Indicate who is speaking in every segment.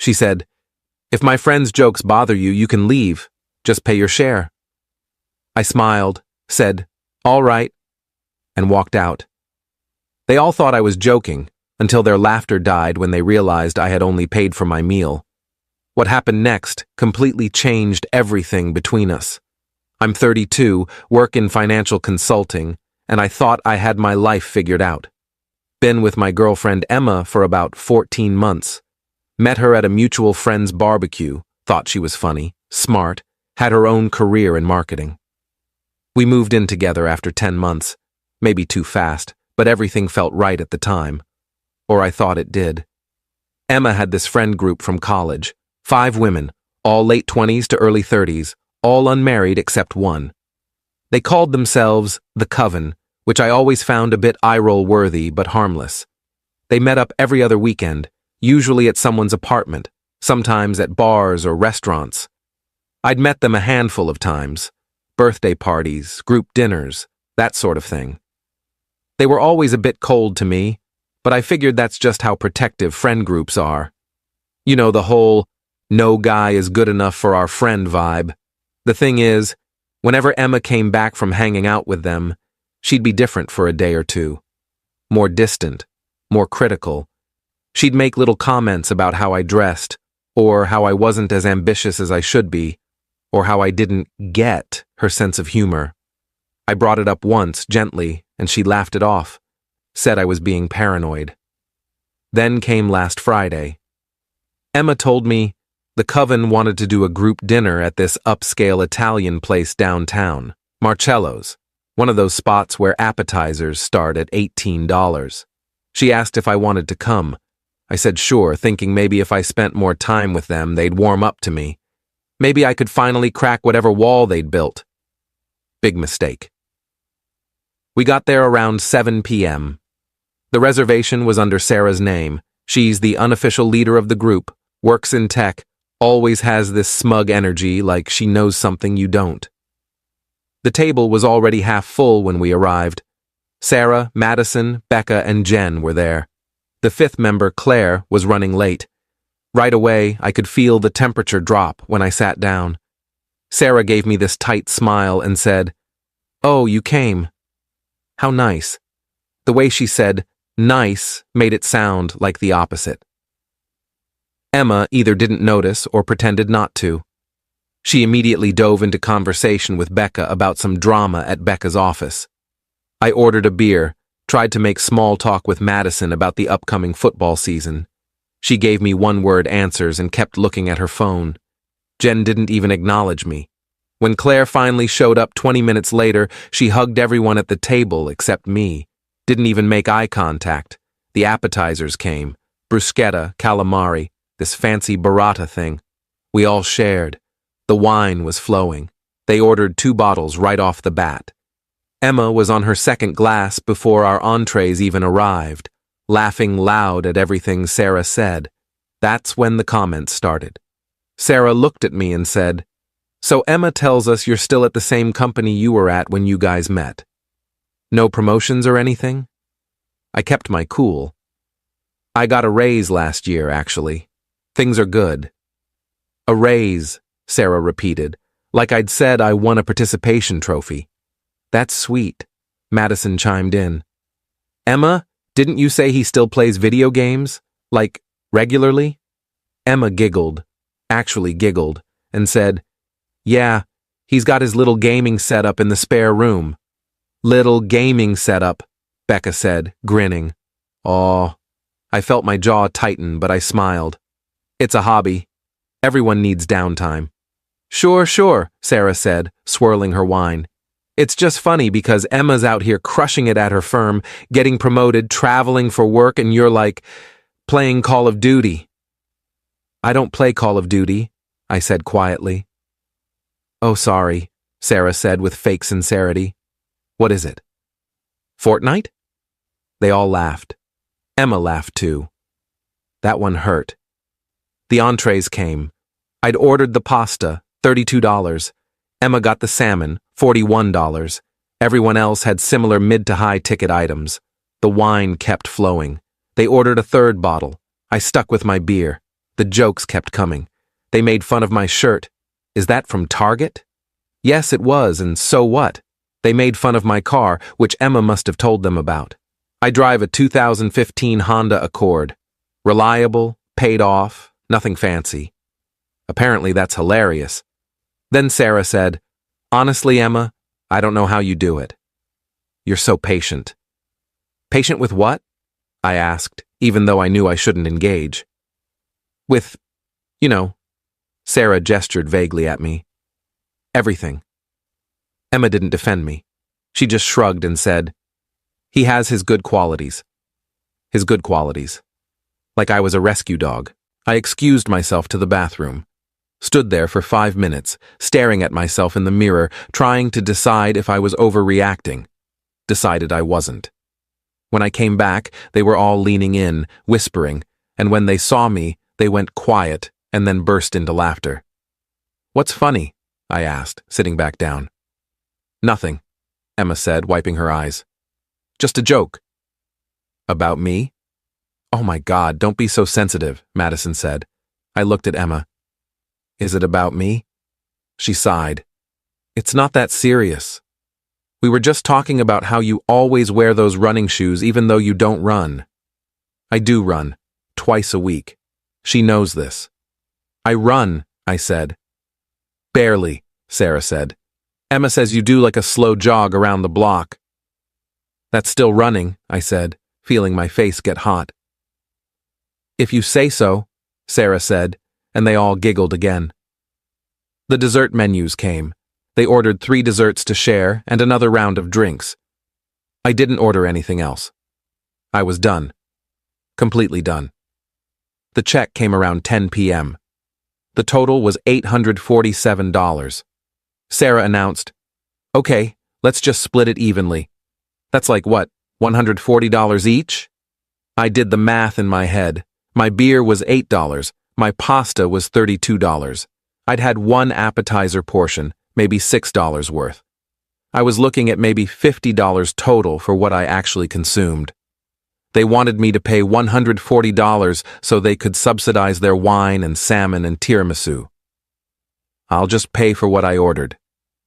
Speaker 1: She said, "If my friend's jokes bother you, you can leave. Just pay your share." I smiled, said, "All right," and walked out. They all thought I was joking, until their laughter died when they realized I had only paid for my meal. What happened next completely changed everything between us. I'm 32, work in financial consulting, and I thought I had my life figured out. Been with my girlfriend Emma for about 14 months. Met her at a mutual friend's barbecue, thought she was funny, smart, had her own career in marketing. We moved in together after 10 months, maybe too fast, but everything felt right at the time. Or I thought it did. Emma had this friend group from college, 5 women, all late 20s to early 30s, all unmarried except one. They called themselves the Coven, which I always found a bit eye-roll worthy but harmless. They met up every other weekend, usually at someone's apartment, sometimes at bars or restaurants. I'd met them a handful of times, birthday parties, group dinners, that sort of thing. They were always a bit cold to me, but I figured that's just how protective friend groups are. You know, the whole, no guy is good enough for our friend vibe. The thing is, whenever Emma came back from hanging out with them, she'd be different for a day or two. More distant, more critical. She'd make little comments about how I dressed, or how I wasn't as ambitious as I should be, or how I didn't get her sense of humor. I brought it up once, gently, and she laughed it off, said I was being paranoid. Then came last Friday. Emma told me the Coven wanted to do a group dinner at this upscale Italian place downtown, Marcello's, one of those spots where appetizers start at $18. She asked if I wanted to come. I said sure, thinking maybe if I spent more time with them, they'd warm up to me. Maybe I could finally crack whatever wall they'd built. Big mistake. We got there around 7 p.m. The reservation was under Sarah's name. She's the unofficial leader of the group, works in tech, always has this smug energy like she knows something you don't. The table was already half full when we arrived. Sarah, Madison, Becca, and Jen were there. The 5th member, Claire, was running late. Right away, I could feel the temperature drop when I sat down. Sarah gave me this tight smile and said, "Oh, you came. How nice." The way she said nice made it sound like the opposite. Emma either didn't notice or pretended not to. She immediately dove into conversation with Becca about some drama at Becca's office. I ordered a beer, tried to make small talk with Madison about the upcoming football season. She gave me one-word answers and kept looking at her phone. Jen didn't even acknowledge me. When Claire finally showed up 20 minutes later, she hugged everyone at the table except me. Didn't even make eye contact. The appetizers came. Bruschetta, calamari, this fancy burrata thing. We all shared. The wine was flowing. They ordered 2 bottles right off the bat. Emma was on her 2nd glass before our entrees even arrived, laughing loud at everything Sarah said. That's when the comments started. Sarah looked at me and said, "So Emma tells us you're still at the same company you were at when you guys met. No promotions or anything?" I kept my cool. "I got a raise last year, actually. Things are good." "A raise," Sarah repeated, like I'd said I won a participation trophy. "That's sweet," Madison chimed in. "Emma, didn't you say he still plays video games? Like, regularly?" Emma giggled, actually giggled, and said, "Yeah, he's got his little gaming setup in the spare room." "Little gaming setup," Becca said, grinning. "Aw." I felt my jaw tighten, but I smiled. "It's a hobby. Everyone needs downtime." Sure, Sarah said, swirling her wine. "It's just funny because Emma's out here crushing it at her firm, getting promoted, traveling for work, and you're like, playing Call of Duty." "I don't play Call of Duty," I said quietly. "Oh, sorry," Sarah said with fake sincerity. "What is it? Fortnite?" They all laughed. Emma laughed too. That one hurt. The entrees came. I'd ordered the pasta, $32. Emma got the salmon, $41. Everyone else had similar mid to high ticket items. The wine kept flowing. They ordered a 3rd bottle. I stuck with my beer. The jokes kept coming. They made fun of my shirt. Is that from Target? Yes, it was, and so what? They made fun of my car, which Emma must have told them about. I drive a 2015 Honda Accord. Reliable, paid off, nothing fancy. Apparently that's hilarious. Then Sarah said, "Honestly, Emma, I don't know how you do it. You're so patient." Patient with what? I asked, even though I knew I shouldn't engage. With, you know, Sarah gestured vaguely at me. Everything. Emma didn't defend me. She just shrugged and said, "He has his good qualities." His good qualities. Like I was a rescue dog. I excused myself to the bathroom. Stood there for 5 minutes, staring at myself in the mirror, trying to decide if I was overreacting. Decided I wasn't. When I came back, they were all leaning in, whispering, and when they saw me, they went quiet and then burst into laughter. "What's funny?" I asked, sitting back down. "Nothing," Emma said, wiping her eyes. "Just a joke." "About me?" "Oh my God, don't be so sensitive," Madison said. I looked at Emma. "Is it about me?" She sighed. "It's not that serious. We were just talking about how you always wear those running shoes even though you don't run." "I do run, twice a week. She knows this." "I run," I said. "Barely," Sarah said. "Emma says you do like a slow jog around the block." "That's still running," I said, feeling my face get hot. "If you say so," Sarah said, and they all giggled again. The dessert menus came. They ordered 3 desserts to share and another round of drinks. I didn't order anything else. I was done. Completely done. The check came around 10 p.m. The total was $847. Sarah announced, "Okay, let's just split it evenly." That's like what, $140 each? I did the math in my head. My beer was $8. My pasta was $32. I'd had one appetizer portion, maybe $6 worth. I was looking at maybe $50 total for what I actually consumed. They wanted me to pay $140 so they could subsidize their wine and salmon and tiramisu. "I'll just pay for what I ordered,"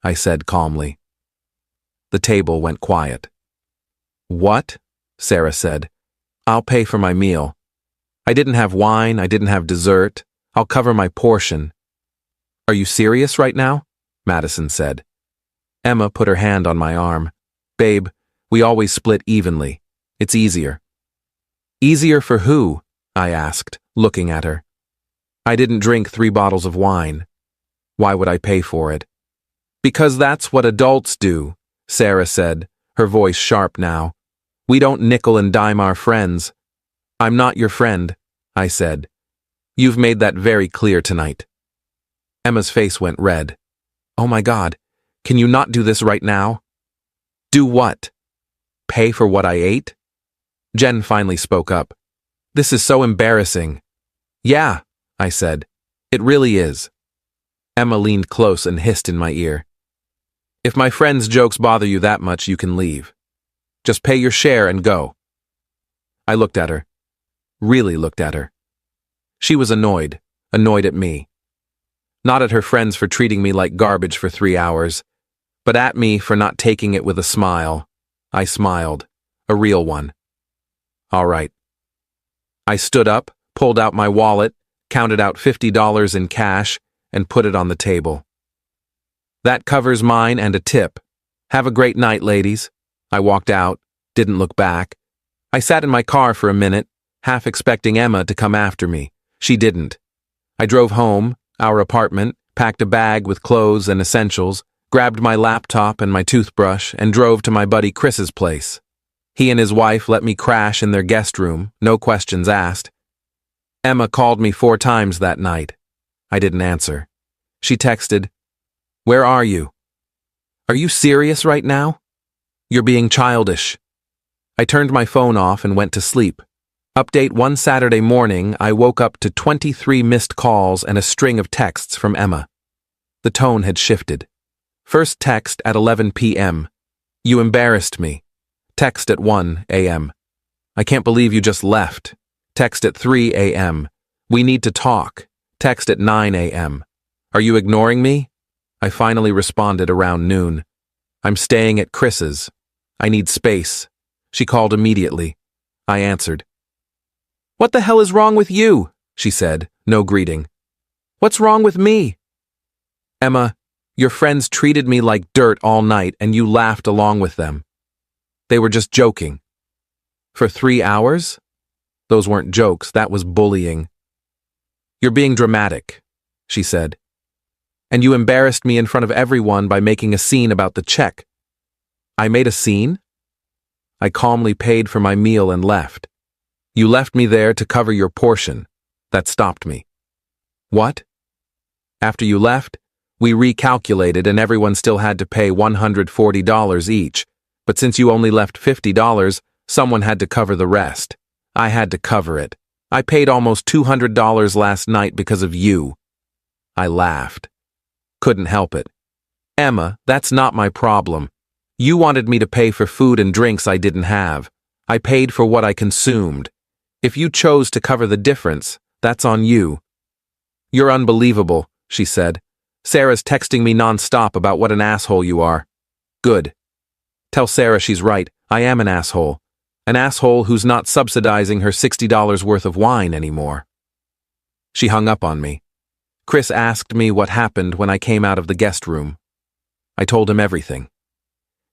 Speaker 1: I said calmly. The table went quiet. "What?" Sarah said. "I'll pay for my meal. I didn't have wine, I didn't have dessert. I'll cover my portion." "Are you serious right now?" Madison said. Emma put her hand on my arm. "Babe, we always split evenly. It's easier." "Easier for who?" I asked, looking at her. "I didn't drink 3 bottles of wine. Why would I pay for it?" "Because that's what adults do," Sarah said, her voice sharp now. "We don't nickel and dime our friends." "I'm not your friend," I said. "You've made that very clear tonight." Emma's face went red. "Oh my God, can you not do this right now?" "Do what? Pay for what I ate?" Jen finally spoke up. "This is so embarrassing." "Yeah," I said. "It really is." Emma leaned close and hissed in my ear. "If my friend's jokes bother you that much, you can leave. Just pay your share and go." I looked at her. Really looked at her. She was annoyed at me. Not at her friends for treating me like garbage for 3 hours, but at me for not taking it with a smile. I smiled, a real one. All right. I stood up, pulled out my wallet, counted out $50 in cash, and put it on the table. "That covers mine and a tip. Have a great night, ladies." I walked out, didn't look back. I sat in my car for a minute, half expecting Emma to come after me. She didn't. I drove home, our apartment, packed a bag with clothes and essentials, grabbed my laptop and my toothbrush, and drove to my buddy Chris's place. He and his wife let me crash in their guest room, no questions asked. Emma called me 4 times that night. I didn't answer. She texted, "Where are you? Are you serious right now? You're being childish." I turned my phone off and went to sleep. Update: one Saturday morning, I woke up to 23 missed calls and a string of texts from Emma. The tone had shifted. First text at 11 p.m. "You embarrassed me." Text at 1 a.m. "I can't believe you just left." Text at 3 a.m. We need to talk. Text at 9 a.m. Are you ignoring me? I finally responded around noon. I'm staying at Chris's. I need space. She called immediately. I answered. What the hell is wrong with you? She said, no greeting. What's wrong with me? Emma, your friends treated me like dirt all night and you laughed along with them. They were just joking. For 3 hours? Those weren't jokes, that was bullying. You're being dramatic, she said. And you embarrassed me in front of everyone by making a scene about the check. I made a scene? I calmly paid for my meal and left. You left me there to cover your portion. That stopped me. What? After you left, we recalculated and everyone still had to pay $140 each, but since you only left $50, someone had to cover the rest. I had to cover it. I paid almost $200 last night because of you. I laughed. Couldn't help it. Emma, that's not my problem. You wanted me to pay for food and drinks I didn't have. I paid for what I consumed. If you chose to cover the difference, that's on you. You're unbelievable, she said. Sarah's texting me nonstop about what an asshole you are. Good. Tell Sarah she's right. I am an asshole. An asshole who's not subsidizing her $60 worth of wine anymore. She hung up on me. Chris asked me what happened when I came out of the guest room. I told him everything.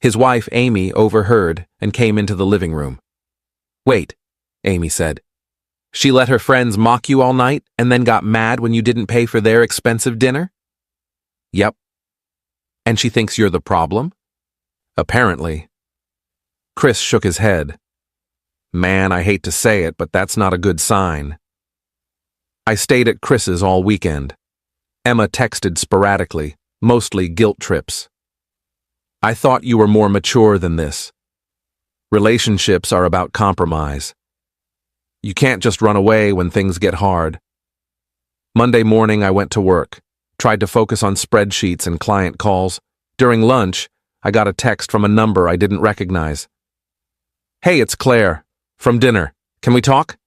Speaker 1: His wife, Amy, overheard and came into the living room. Wait, Amy said. She let her friends mock you all night and then got mad when you didn't pay for their expensive dinner? Yep. And she thinks you're the problem? Apparently. Chris shook his head. Man, I hate to say it, but that's not a good sign. I stayed at Chris's all weekend. Emma texted sporadically, mostly guilt trips. I thought you were more mature than this. Relationships are about compromise. You can't just run away when things get hard. Monday morning I went to work, tried to focus on spreadsheets and client calls. During lunch, I got a text from a number I didn't recognize. Hey, it's Claire. From dinner. Can we talk?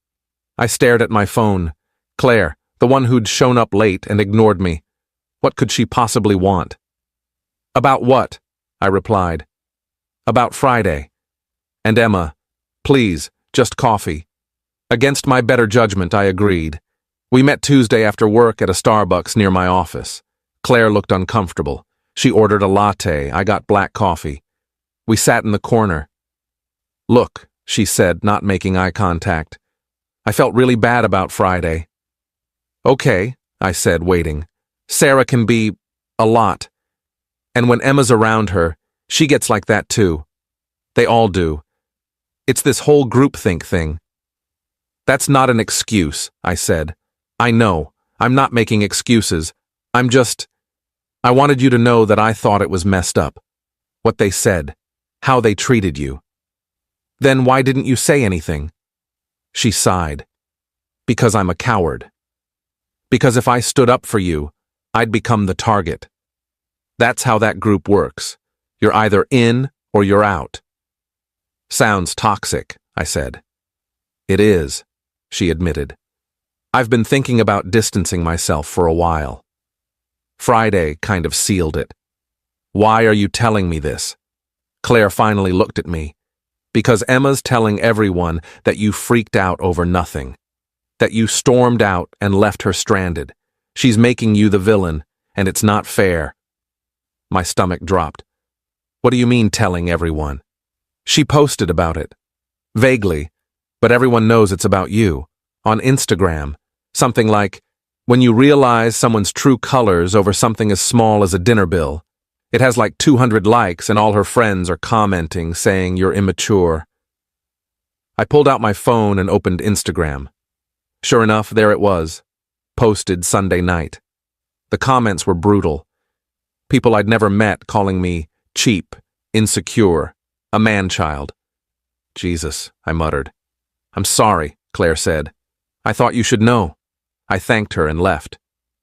Speaker 1: I stared at my phone. Claire, the one who'd shown up late and ignored me. What could she possibly want? About what? I replied. About Friday. And Emma, please, just coffee. Against my better judgment, I agreed. We met Tuesday after work at a Starbucks near my office. Claire looked uncomfortable. She ordered a latte. I got black coffee. We sat in the corner. Look, she said, not making eye contact. I felt really bad about Friday. Okay, I said, waiting. Sarah can be a lot. And when Emma's around her, she gets like that too. They all do. It's this whole groupthink thing. That's not an excuse, I said. I know. I'm not making excuses. I wanted you to know that I thought it was messed up. What they said. How they treated you. Then why didn't you say anything? She sighed. Because I'm a coward. Because if I stood up for you, I'd become the target. That's how that group works. You're either in or you're out. Sounds toxic, I said. It is, she admitted. I've been thinking about distancing myself for a while. Friday kind of sealed it. Why are you telling me this? Claire finally looked at me. Because Emma's telling everyone that you freaked out over nothing. That you stormed out and left her stranded. She's making you the villain, and it's not fair. My stomach dropped. What do you mean telling everyone? She posted about it. Vaguely, but everyone knows it's about you. On Instagram. Something like, when you realize someone's true colors over something as small as a dinner bill. It has like 200 likes and all her friends are commenting, saying you're immature. I pulled out my phone and opened Instagram. Sure enough, there it was. Posted Sunday night. The comments were brutal. People I'd never met calling me cheap, insecure, a man-child. Jesus, I muttered. I'm sorry, Claire said. I thought you should know. I thanked her and left.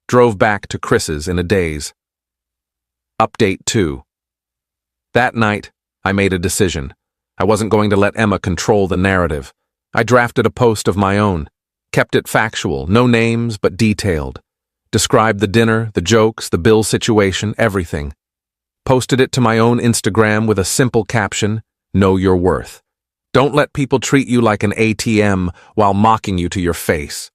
Speaker 1: Drove back to Chris's in a daze. Update 2. That night, I made a decision. I wasn't going to let Emma control the narrative. I drafted a post of my own. Kept it factual, no names, but detailed. Described the dinner, the jokes, the bill situation, everything. Posted it to my own Instagram with a simple caption, "Know your worth. Don't let people treat you like an ATM while mocking you to your face."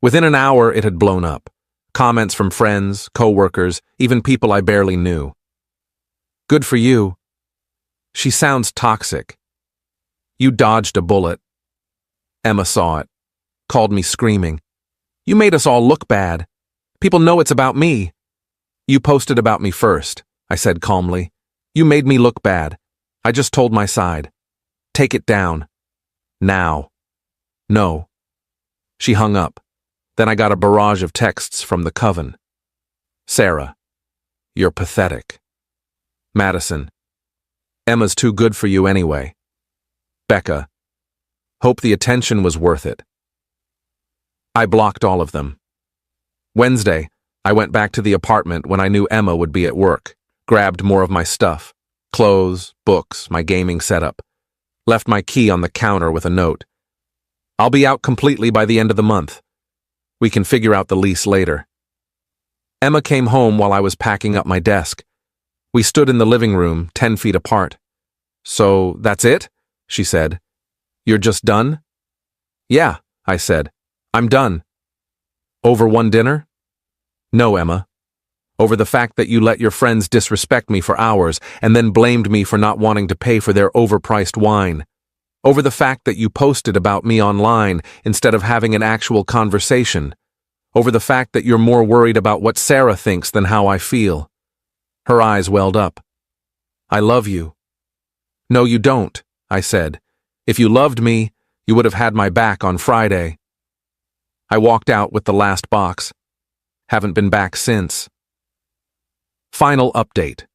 Speaker 1: Within an hour, it had blown up. Comments from friends, co-workers, even people I barely knew. "Good for you. She sounds toxic. You dodged a bullet." Emma saw it. Called me screaming. "You made us all look bad. People know it's about me." "You posted about me first," I said calmly. "You made me look bad. I just told my side. Take it down. Now." "No." She hung up. Then I got a barrage of texts from the coven. Sarah, "You're pathetic." Madison, "Emma's too good for you anyway." Becca, "Hope the attention was worth it." I blocked all of them. Wednesday, I went back to the apartment when I knew Emma would be at work, grabbed more of my stuff, clothes, books, my gaming setup, left my key on the counter with a note. "I'll be out completely by the end of the month. We can figure out the lease later." Emma came home while I was packing up my desk. We stood in the living room, 10 feet apart. "So, that's it?" she said. "You're just done?" "Yeah," I said. "I'm done." "Over one dinner?" "No, Emma. Over the fact that you let your friends disrespect me for hours and then blamed me for not wanting to pay for their overpriced wine. Over the fact that you posted about me online instead of having an actual conversation. Over the fact that you're more worried about what Sarah thinks than how I feel." Her eyes welled up. "I love you." "No, you don't," I said. "If you loved me, you would have had my back on Friday." I walked out with the last box. Haven't been back since. Final update.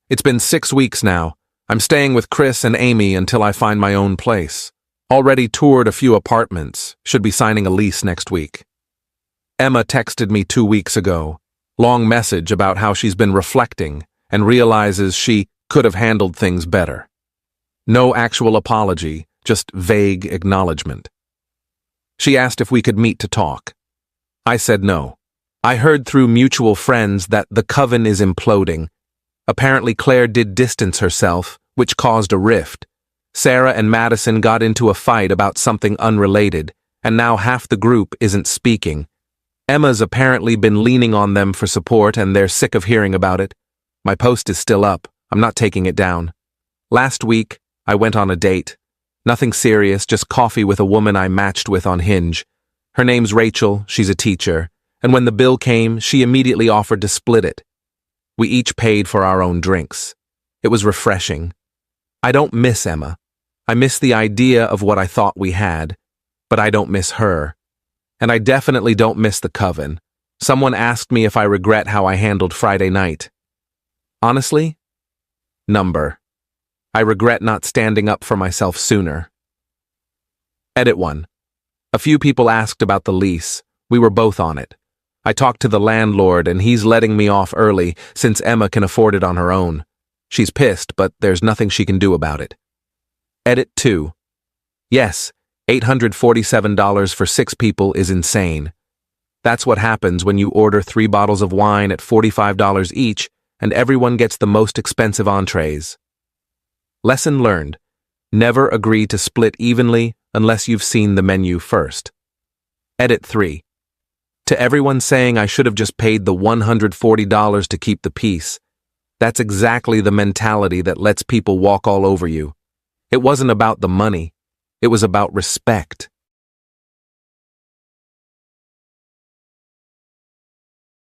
Speaker 1: It's been 6 weeks now. I'm staying with Chris and Amy until I find my own place. Already toured a few apartments, should be signing a lease next week. Emma texted me 2 weeks ago. Long message about how she's been reflecting and realizes she could have handled things better. No actual apology, just vague acknowledgement. She asked if we could meet to talk. I said no. I heard through mutual friends that the coven is imploding. Apparently Claire did distance herself, which caused a rift. Sarah and Madison got into a fight about something unrelated, and now half the group isn't speaking. Emma's apparently been leaning on them for support and they're sick of hearing about it. My post is still up. I'm not taking it down. Last week, I went on a date. Nothing serious, just coffee with a woman I matched with on Hinge. Her name's Rachel, she's a teacher, and when the bill came, she immediately offered to split it. We each paid for our own drinks. It was refreshing. I don't miss Emma. I miss the idea of what I thought we had, but I don't miss her. And I definitely don't miss the coven. Someone asked me if I regret how I handled Friday night. Honestly? Number. I regret not standing up for myself sooner. Edit 1. A few people asked about the lease. We were both on it. I talked to the landlord and he's letting me off early since Emma can afford it on her own. She's pissed, but there's nothing she can do about it. Edit 2. Yes, $847 for 6 people is insane. That's what happens when you order 3 bottles of wine at $45 each and everyone gets the most expensive entrees. Lesson learned. Never agree to split evenly unless you've seen the menu first. Edit 3. To everyone saying I should have just paid the $140 to keep the peace. That's exactly the mentality that lets people walk all over you. It wasn't about the money. It was about respect.